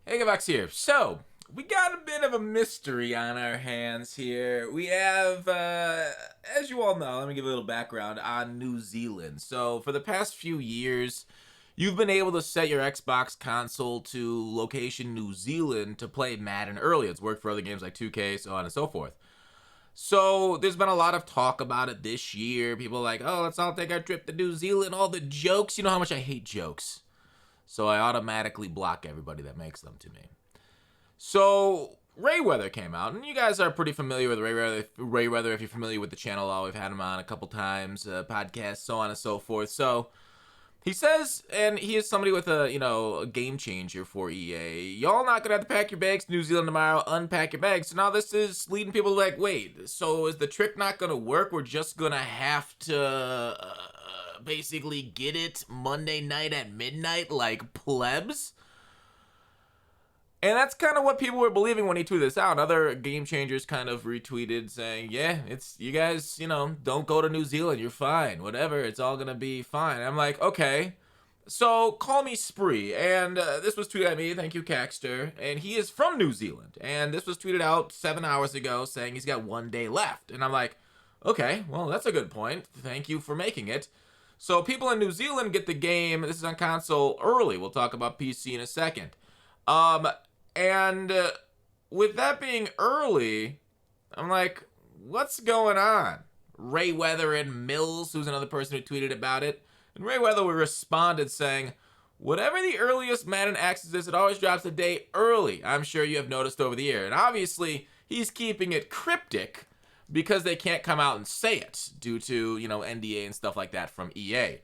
Hey, Gavox here. So, we got a bit of a mystery on our hands here. We have, as you all know, let me give a little background on New Zealand. So, for the past few years, you've been able to set your Xbox console to location New Zealand to play Madden early. It's worked for other games like 2K, so on and so forth. So, there's been a lot of talk about it this year. People are like, oh, let's all take our trip to New Zealand. All the jokes. You know how much I hate jokes. So I automatically block everybody that makes them to me. So Rayweather came out, and you guys are pretty familiar with Rayweather if you're familiar with the channel. We've had him on a couple times, podcasts, so on and so forth. So he says, and he is somebody with a game changer for EA. Y'all not gonna have to pack your bags to New Zealand tomorrow. Unpack your bags. So now this is leading people to like, wait. So is the trick not gonna work? We're just gonna have to basically get it Monday night at midnight like plebs? And that's kind of what people were believing when he tweeted this out. Other game changers kind of retweeted saying, yeah, it's you guys, don't go to New Zealand. You're fine. Whatever. It's all going to be fine. I'm like, okay. So call me Spree. And this was tweeted at me. Thank you, Caxter. And he is from New Zealand. And this was tweeted out 7 hours ago saying he's got 1 day left. And I'm like, okay, well, that's a good point. Thank you for making it. So people in New Zealand get the game, this is on console, early. We'll talk about PC in a second. And with that being early, I'm like, what's going on? Rayweather and Mills, who's another person who tweeted about it. And Rayweather responded saying, whatever the earliest Madden access is, it always drops a day early. I'm sure you have noticed over the year. And obviously, he's keeping it cryptic because they can't come out and say it due to, NDA and stuff like that from EA.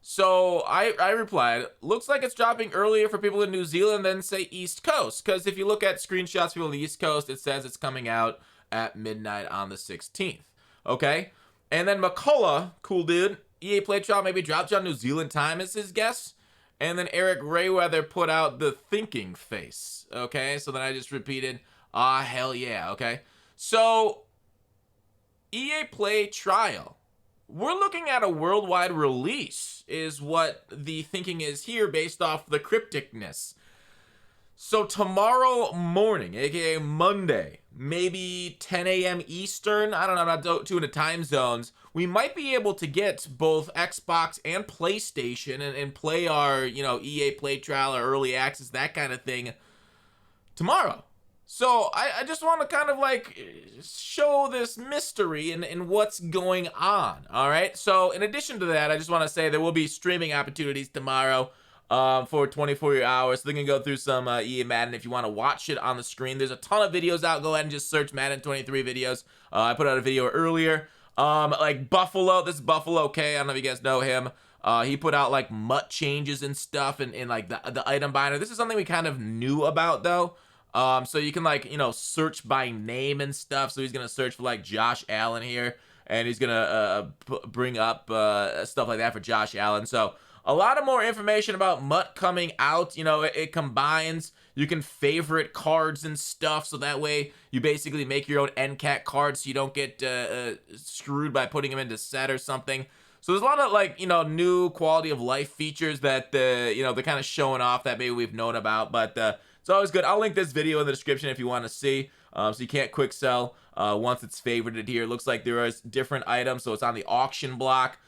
So I replied, looks like it's dropping earlier for people in New Zealand than, say, East Coast. Because if you look at screenshots of people on the East Coast, it says it's coming out at midnight on the 16th. Okay? And then McCullough, cool dude, EA Play Trial maybe dropped on New Zealand time is his guess. And then Eric Rayweather put out the thinking face. Okay? So then I just repeated, hell yeah. Okay? So EA Play Trial. We're looking at a worldwide release is what the thinking is here based off the crypticness. So tomorrow morning, aka Monday, maybe 10 a.m. Eastern, I don't know, I'm not too into time zones, we might be able to get both Xbox and PlayStation and play our, EA Play Trial or early access, that kind of thing tomorrow. So I just want to kind of like show this mystery and what's going on, all right? So in addition to that, I just want to say there will be streaming opportunities tomorrow for 24 hours. So they can go through some EA Madden if you want to watch it on the screen. There's a ton of videos out. Go ahead and just search Madden 23 videos. I put out a video earlier. Like Buffalo, this is Buffalo K. I don't know if you guys know him. He put out like MUT changes and stuff in like the item binder. This is something we kind of knew about though. So you can like, search by name and stuff. So he's going to search for like Josh Allen here and he's going to bring up stuff like that for Josh Allen. So a lot of more information about MUT coming out. It combines, you can favorite cards and stuff. So that way you basically make your own NCAT cards so you don't get screwed by putting them into set or something. So there's a lot of like, new quality of life features that, they're kind of showing off that maybe we've known about, but it's always good. I'll link this video in the description if you want to see. So you can't quick sell once it's favorited here. It looks like there are different items. So it's on the auction block.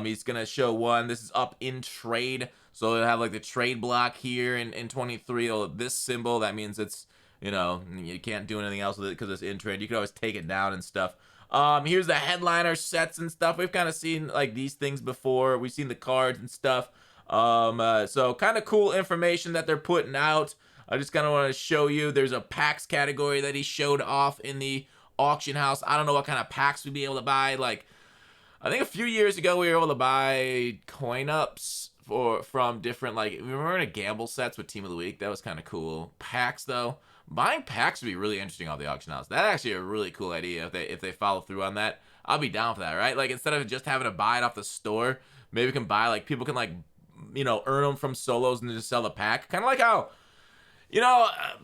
He's going to show one. This is up in trade. So it'll have like the trade block here in 23. This symbol, that means it's, you can't do anything else with it because it's in trade. You can always take it down and stuff. Here's the headliner sets and stuff. We've kind of seen like these things before. We've seen the cards and stuff. So kind of cool information that they're putting out. I just kind of want to show you. There's a packs category that he showed off in the auction house. I don't know what kind of packs we'd be able to buy. Like, I think a few years ago we were able to buy coin ups from different, like, we were in a gamble sets with Team of the Week. That was kind of cool. Packs though, buying packs would be really interesting off the auction house. That's actually a really cool idea if they follow through on that. I'll be down for that, right? Like, instead of just having to buy it off the store, maybe we can buy, like, people can like, earn them from solos and just sell the pack. Kind of like how,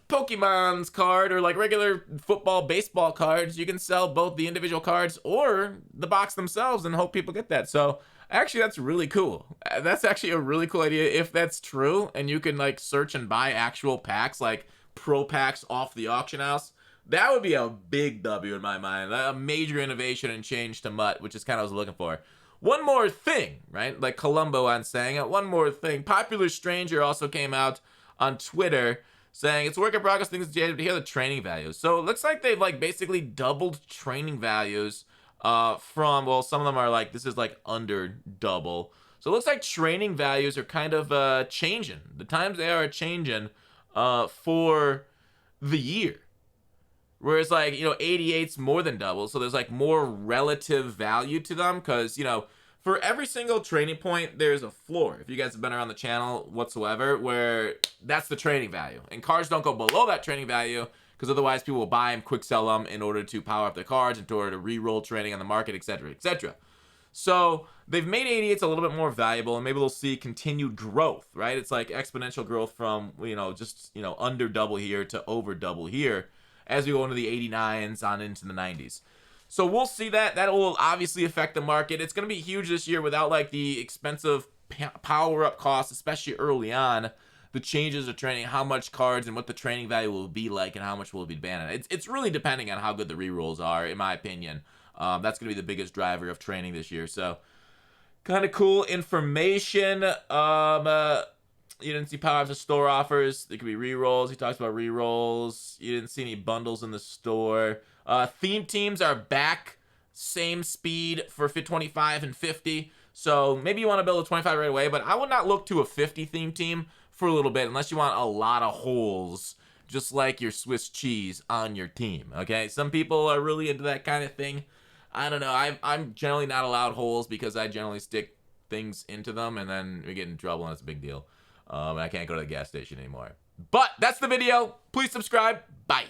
Pokemon's card or like regular football, baseball cards, you can sell both the individual cards or the box themselves and hope people get that. So Actually, that's really cool. That's actually a really cool idea if that's true, and you can like search and buy actual packs, like pro packs off the auction house. That would be a big W in my mind. A major innovation and change to MUT, which is kind of what I was looking for. One more thing, right? Like Columbo on saying it. One more thing. Popular Stranger also came out on Twitter saying it's work in progress. Things to hear the training values. So it looks like they've like basically doubled training values from, well, some of them are like, this is like under double. So it looks like training values are kind of changing. The times they are changing for the year. Whereas like, 88's more than double. So there's like more relative value to them because, for every single training point, there's a floor. If you guys have been around the channel whatsoever, where that's the training value. And cards don't go below that training value because otherwise people will buy them, quick sell them in order to power up their cards, in order to re-roll training on the market, etc., etc. So they've made 88s a little bit more valuable, and maybe we'll see continued growth, right? It's like exponential growth from, just, under double here to over double here as we go into the 89s on into the 90s. So we'll see that. That will obviously affect the market. It's going to be huge this year without like the expensive power-up costs, especially early on. The changes of training, how much cards and what the training value will be like, and how much will be banned. It's really depending on how good the rerolls are, in my opinion. That's going to be the biggest driver of training this year. So kind of cool information. You didn't see power-ups or store offers. There could be rerolls. He talks about rerolls. You didn't see any bundles in the store. Theme teams are back. Same speed for 25 and 50. So maybe you want to build a 25 right away, but I would not look to a 50 theme team for a little bit unless you want a lot of holes, just like your Swiss cheese on your team, okay? Some people are really into that kind of thing. I don't know. I'm generally not allowed holes because I generally stick things into them, and then we get in trouble, and it's a big deal. And I can't go to the gas station anymore. But that's the video. Please subscribe. Bye.